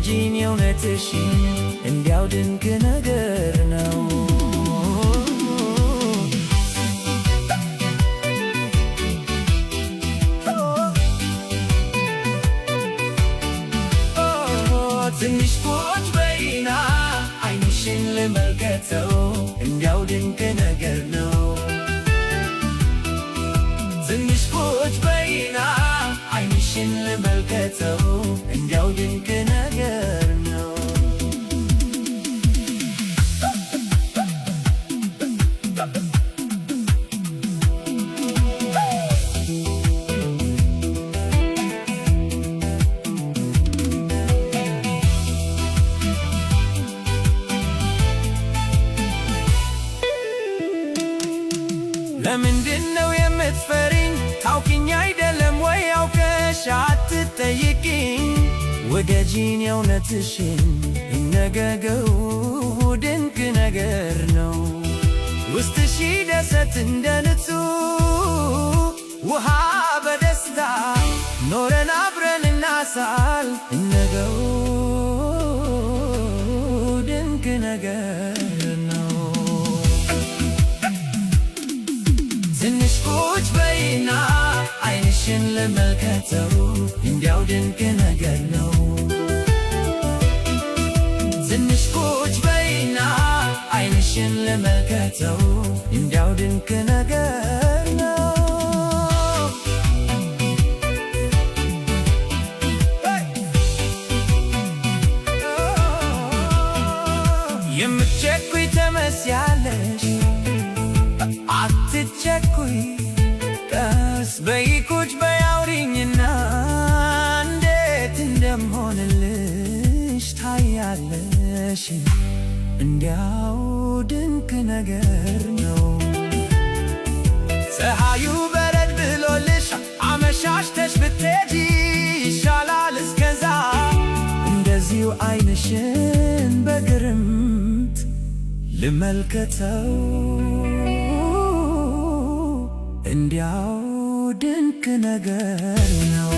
ውደጂኝ የእውነትሽን እንዲያው ድንቅ ነገር ነው። ትንሽ ቁጭ በይና ዓይንሽን ልመልከተው እንዲያው ድንቅ ነገር ነው። ትንሽ ቁጭ በይና ዓይንሽን ልመልከተው እንዲያው ድንቅ ነገር ነው። ለምንድነው የምትፈሪኝ? ታውቂኝ አይደለም ወይ አውቀሽ አትጠይቂኝ? ውደጂኝ የእውነትሽን ይነገገው ድንቅ ነገር ነው። ውስጥሽ ይደሰት እንደ ንጹህ ውሃ በደስታ ኖረን አብረን እናሳል እነገው ድንቅ ነገር ነው። ትንሽ ቁጭ በይና ዓይንሽን ልመልከተው እንዲያው ድንቅ ነገር ነው። ትንሽ ቁጭ በይና ዓይንሽን ልመልከተው እንዲያው ድንቅ ነገር ነው። የምትቸኩይ ትመስያለሽ አትቸኩይ፣ ቀስ በይ ቁጭ በይ አውሪኝና እንዴት እንደምሆንልሽ ታያለሽ እንዲያው ድንቅ ነገር ነው። ፀሐዩ በረድ ብሎልሽ አመሻሽተሽ ብትሄጂ ይሻላል እስከዛ እንደዚሁ ዓይንሽን በግርምት ልመልከተው እንዲያው ድንቅ ነገር ነው።